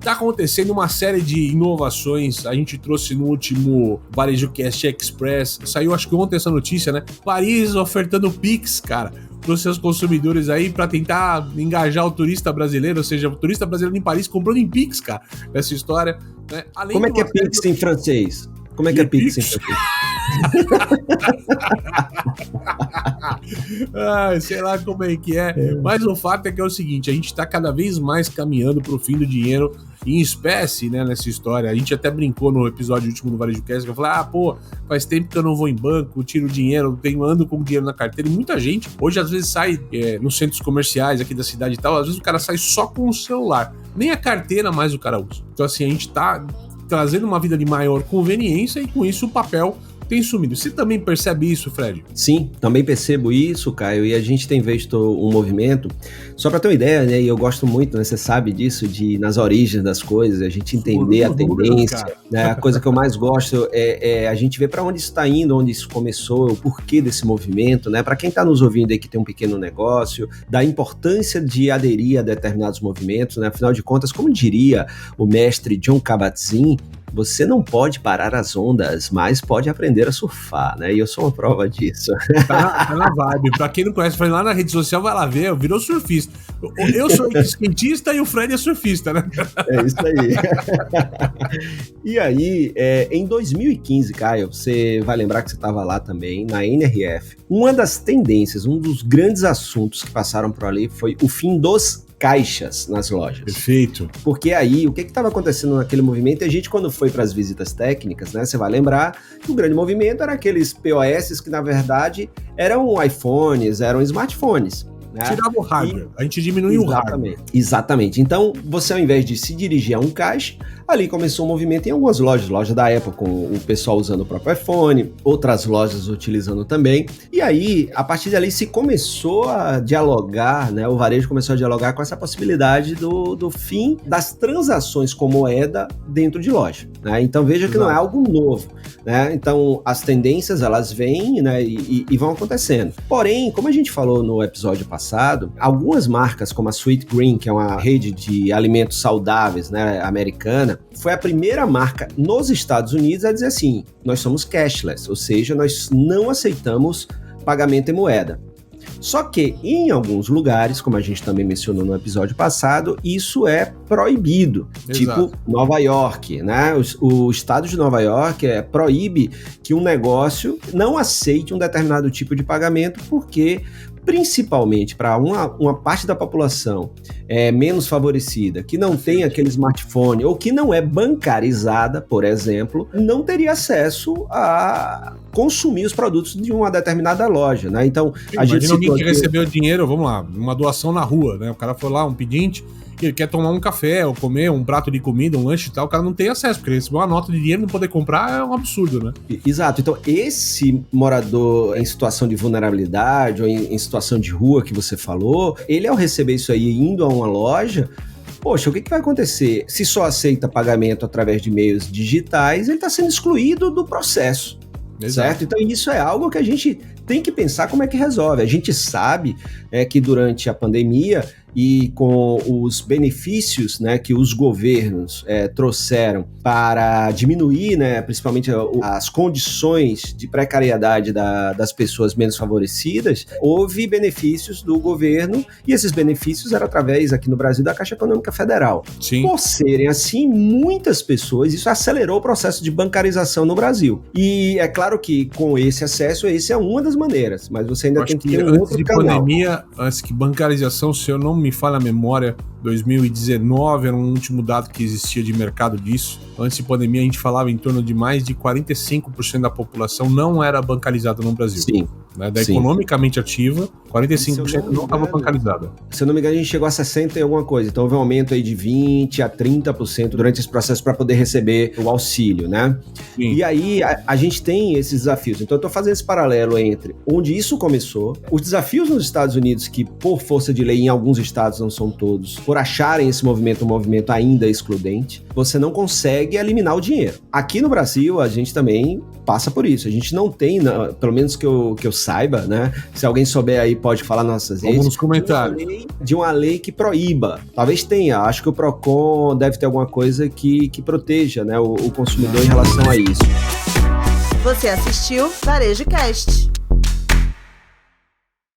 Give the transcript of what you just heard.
Tá acontecendo uma série de inovações. A gente trouxe no último Varejo Cast Express. Saiu acho que ontem essa notícia, né? Paris ofertando Pix, cara, para os seus consumidores aí para tentar engajar o turista brasileiro, ou seja, o turista brasileiro em Paris comprando em Pix, cara, essa história, né? Além Como é que é Pix em francês? Como é que é Pix em francês? Sei lá como é que é, mas o fato é que é o seguinte, a gente tá cada vez mais caminhando pro fim do dinheiro em espécie, né, nessa história. A gente até brincou no episódio último do Varejo Cast, que eu falei, faz tempo que eu não vou em banco, tiro dinheiro, ando com dinheiro na carteira, e muita gente, hoje às vezes sai nos centros comerciais aqui da cidade e tal, às vezes o cara sai só com o celular, nem a carteira mais o cara usa. Então assim, a gente tá trazendo uma vida de maior conveniência e com isso o papel tem sumido. Você também percebe isso, Fred? Sim, também percebo isso, Caio, e a gente tem visto um movimento, só para ter uma ideia, né, e eu gosto muito, né, você sabe disso, de nas origens das coisas, a gente entender a tendência, né, a coisa que eu mais gosto é a gente ver para onde isso está indo, onde isso começou, o porquê desse movimento, né, para quem está nos ouvindo aí que tem um pequeno negócio, da importância de aderir a determinados movimentos, né, afinal de contas, como diria o mestre Jon Kabat-Zinn, você não pode parar as ondas, mas pode aprender a surfar, né? E eu sou uma prova disso. Tá na vibe. Pra quem não conhece, vai lá na rede social, vai lá ver, virou surfista. Eu sou skatista e o Fred é surfista, né? É isso aí. E aí, em 2015, Caio, você vai lembrar que você estava lá também, na NRF. Uma das tendências, um dos grandes assuntos que passaram por ali foi o fim dos caixas nas lojas. Perfeito. Porque aí, o que estava acontecendo naquele movimento? E a gente, quando foi para as visitas técnicas, né, você vai lembrar que o grande movimento era aqueles POS que, na verdade, eram iPhones, eram smartphones. Né? Tirava o hardware, a gente diminuiu o hardware. Exatamente. Então, você ao invés de se dirigir a um caixa, ali começou um movimento em algumas loja da Apple, com o pessoal usando o próprio iPhone, outras lojas utilizando também. E aí, a partir dali, se começou a dialogar, né? O varejo começou a dialogar com essa possibilidade do fim das transações com moeda dentro de loja. Né? Então, veja que não é algo novo. Né? Então, as tendências, elas vêm, né, e vão acontecendo. Porém, como a gente falou no episódio passado, algumas marcas, como a Sweet Green, que é uma rede de alimentos saudáveis, né, americana, foi a primeira marca nos Estados Unidos a dizer assim, nós somos cashless, ou seja, nós não aceitamos pagamento em moeda. Só que em alguns lugares, como a gente também mencionou no episódio passado, isso é proibido. Exato. Tipo Nova York, né? O estado de Nova York proíbe que um negócio não aceite um determinado tipo de pagamento porque principalmente para uma parte da população menos favorecida, que não tem aquele smartphone ou que não é bancarizada, por exemplo, não teria acesso a consumir os produtos de uma determinada loja, né? Então, a gente alguém que recebeu dinheiro, vamos lá, uma doação na rua, né? O cara foi lá, um pedinte, ele quer tomar um café ou comer um prato de comida, um lanche e tal, o cara não tem acesso, porque ele recebeu uma nota de dinheiro e não poder comprar é um absurdo, né? Exato. Então, esse morador em situação de vulnerabilidade ou em situação de rua que você falou, ele ao receber isso aí indo a uma loja, poxa, o que vai acontecer? Se só aceita pagamento através de meios digitais, ele está sendo excluído do processo. Exato. Certo? Então isso é algo que a gente tem que pensar como é que resolve. A gente sabe que durante a pandemia e com os benefícios, né, que os governos trouxeram para diminuir, né, principalmente as condições de precariedade das pessoas menos favorecidas, houve benefícios do governo e esses benefícios eram através, aqui no Brasil, da Caixa Econômica Federal. Sim. Por serem assim, muitas pessoas, isso acelerou o processo de bancarização no Brasil. E é claro que com esse acesso, essa é uma das maneiras, mas você ainda tem que ter um outro canal. Pandemia, antes que bancarização, se eu não me falha a memória, 2019 era um último dado que existia de mercado disso. Antes de pandemia, a gente falava em torno de mais de 45% da população não era bancarizada no Brasil. Sim. Né? Da economicamente ativa, 45% não estava bancarizada. Se eu não me engano, a gente chegou a 60% e alguma coisa. Então houve um aumento aí de 20% a 30% durante esse processo para poder receber o auxílio, né? Sim. E aí a gente tem esses desafios. Então eu estou fazendo esse paralelo entre onde isso começou, os desafios nos Estados Unidos, que por força de lei em alguns estados, não são todos, por por acharem esse movimento um movimento ainda excludente, você não consegue eliminar o dinheiro. Aqui no Brasil, a gente também passa por isso. A gente não tem, pelo menos que eu saiba, né? Se alguém souber aí, pode falar nas nossas redes. Vamos nos comentários. De uma lei que proíba. Talvez tenha. Acho que o Procon deve ter alguma coisa que proteja, né, o consumidor em relação a isso. Você assistiu Varejo Cast.